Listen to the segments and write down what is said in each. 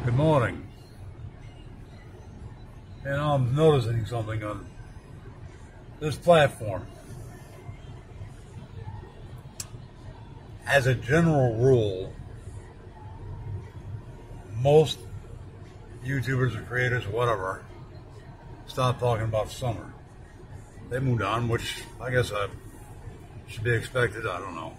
Good morning. And I'm noticing something on this platform. As a general rule, most YouTubers or creators, whatever, stop talking about summer. They moved on, which I guess should be expected. I don't know.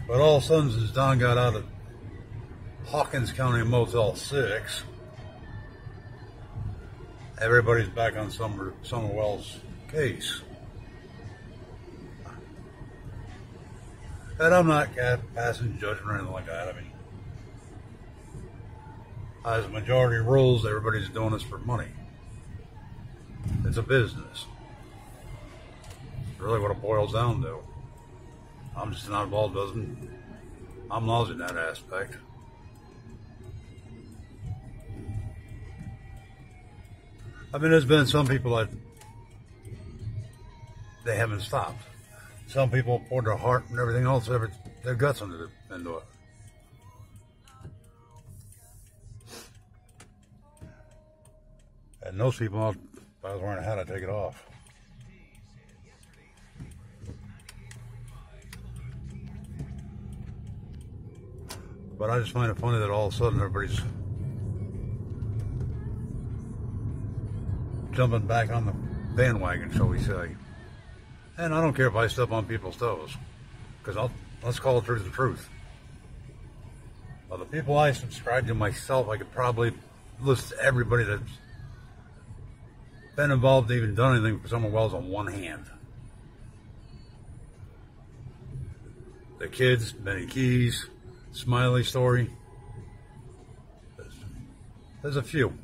But all of a sudden, since Don got out of Hawkins County Motel 6, everybody's back on Summerwell's case. And I'm not passing judgment or anything like that. I mean, as majority rules, everybody's doing this for money. It's a business. It's really what it boils down to. I'm just an oddball dozen. I'm lousy in that aspect. I mean, there's been some people that they haven't stopped. Some people poured their heart and everything else, their guts into it. And those people, if I was wearing a hat, I'd take it off. But I just find it funny that all of a sudden everybody's jumping back on the bandwagon, shall we say. And I don't care if I step on people's toes, because let's call the truth. Well, the people I subscribe to myself, I could probably list everybody that's been involved, even done anything for Summerwell's on one hand. The kids, Benny Keys, Smiley story. There's a few.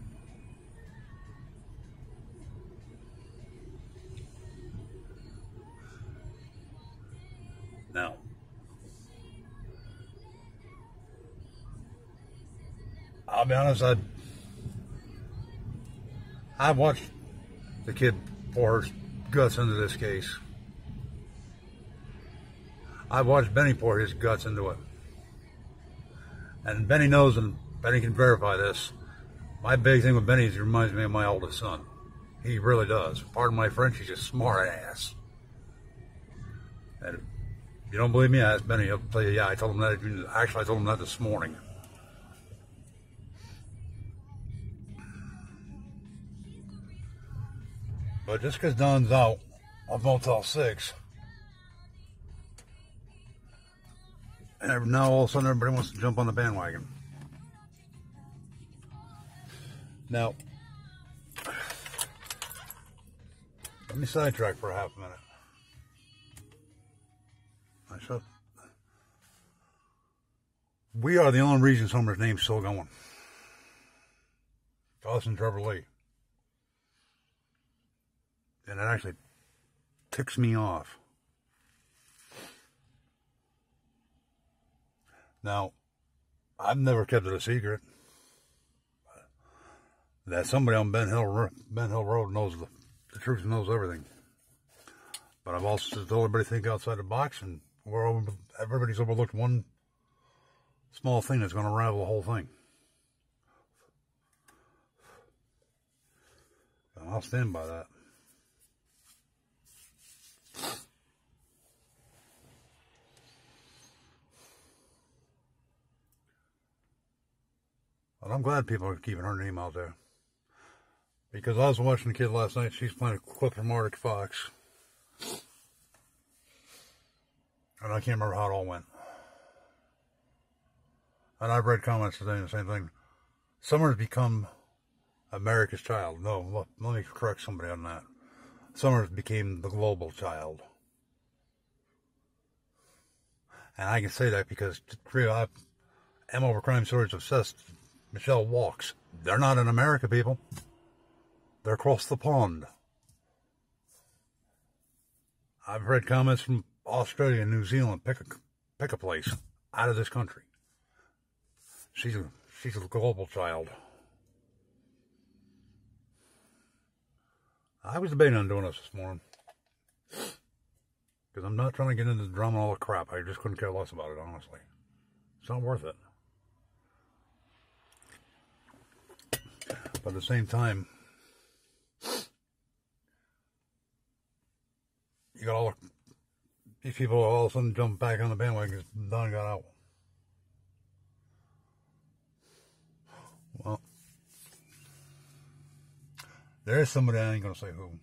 Now, I'll be honest, I watched the kid pour her guts into this case. I watched Benny pour his guts into it. And Benny knows, and Benny can verify this. My big thing with Benny is he reminds me of my oldest son. He really does. Pardon my French, he's a smart ass. And if you don't believe me, ask Benny. He'll tell you, yeah, I told him that. Actually, I told him that this morning. But just because Don's out of Motel 6, and now all of a sudden everybody wants to jump on the bandwagon. Now, let me sidetrack for a half a minute. We are the only reason Summer's name's still going. Us and Trevor Lee. And it actually ticks me off. Now, I've never kept it a secret that somebody on Ben Hill Road knows the truth and knows everything. But I've also told everybody to think outside the box, and everybody's overlooked one small thing that's going to unravel the whole thing. And I'll stand by that. But I'm glad people are keeping her name out there. Because I was watching the kid last night, she's playing a clip from Arctic Fox. And I can't remember how it all went. And I've read comments saying the same thing. Summer's become America's child. No, let me correct somebody on that. Summer's became the global child. And I can say that because I'm over crime stories obsessed. Michelle walks. They're not in America, people. They're across the pond. I've read comments from Australia and New Zealand. Pick a place out of this country. She's a global child. I was debating on doing this morning. Because I'm not trying to get into the drama and all the crap. I just couldn't care less about it, honestly. It's not worth it. But at the same time, you got all these people all of a sudden jump back on the bandwagon because Don got out. Well, there is somebody, I ain't going to say who,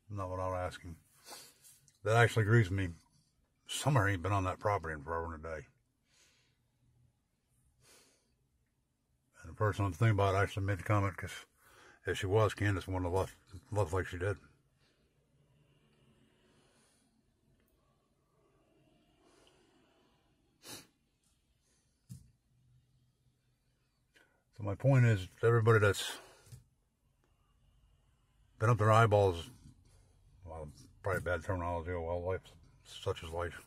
not without asking, that actually agrees with me. Summer ain't been on that property in forever and a day. And the person I'm thinking about actually made the comment, because if she was, Candace wouldn't have left like she did. So my point is, everybody that's been up their eyeballs, well, probably bad terminology, oh well, life, such is life.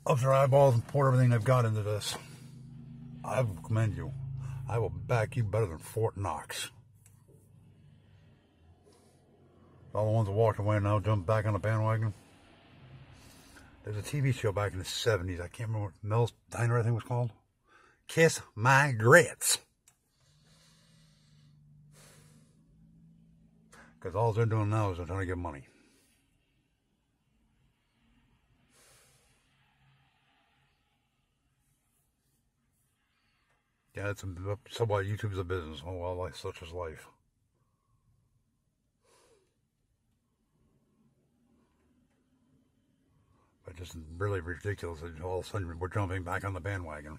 Up their eyeballs and poured everything they've got into this. I will commend you. I will back you better than Fort Knox. All the ones that walked away now jump back on the bandwagon. There's a TV show back in the 70s. I can't remember what Mel's Diner, I think it was called. Kiss My Grits. Because all they're doing now is they're trying to get money. Yeah, it's somewhat YouTube's a business. Oh well, life, such is life. But just really ridiculous that all of a sudden we're jumping back on the bandwagon.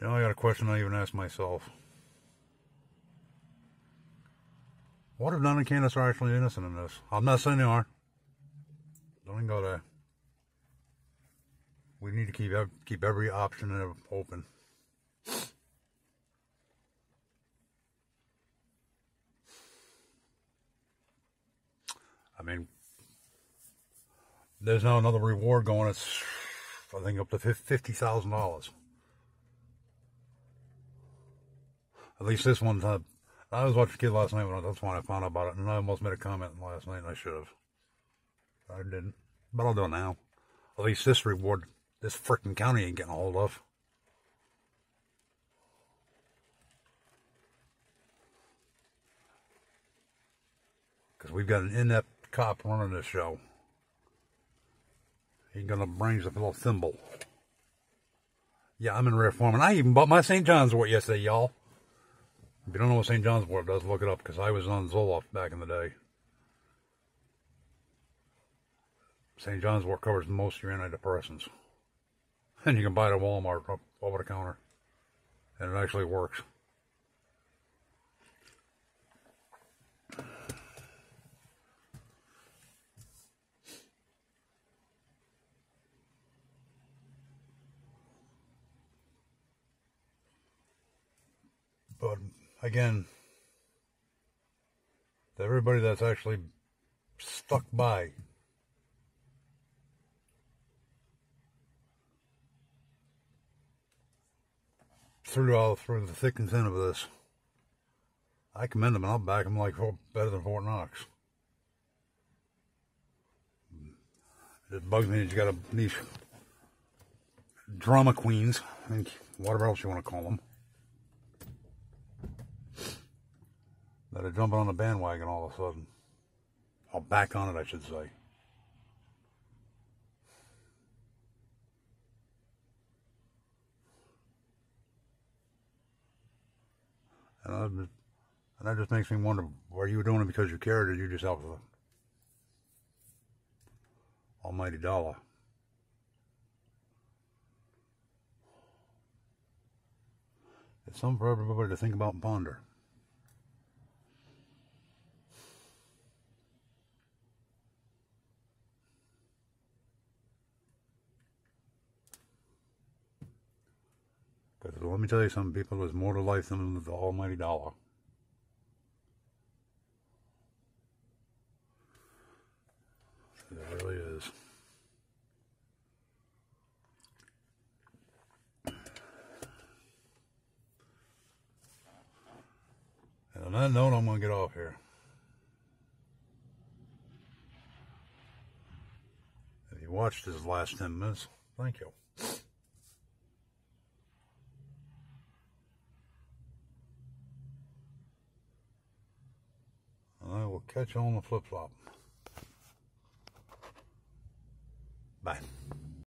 You know, I got a question I even asked myself. What if Don and Candace are actually innocent in this? I'm not saying they are. Don't even go there. We need to keep every option open. I mean, there's now another reward going. It's, I think, up to $50,000. At least this one time. I was watching Kid last night, that's when I found out about it, and I almost made a comment last night, and I should have. I didn't. But I'll do it now. At least this reward, this frickin' county ain't getting a hold of. Because we've got an inept cop running this show. He's gonna bring us a little thimble. Yeah, I'm in rare form, and I even bought my St. John's wort yesterday, y'all. If you don't know what St. John's wort does, look it up, because I was on Zoloft back in the day. St. John's wort covers most of your antidepressants. And you can buy it at Walmart up over the counter. And it actually works. But again, to everybody that's actually stuck by, through the thick and thin of this, I commend them, and I'll back them like better than Fort Knox. It bugs me that you got these drama queens, and whatever else you want to call them, that are jumping on the bandwagon all of a sudden. Or back on it, I should say. And that just makes me wonder, were you doing it because you cared, or did you just help the almighty dollar? It's something for everybody to think about and ponder. Because let me tell you something, people, there's more to life than the almighty dollar. There really is. On that note, I'm going to get off here. If you watched this last 10 minutes, thank you. And I will catch you on the flip-flop. Bye.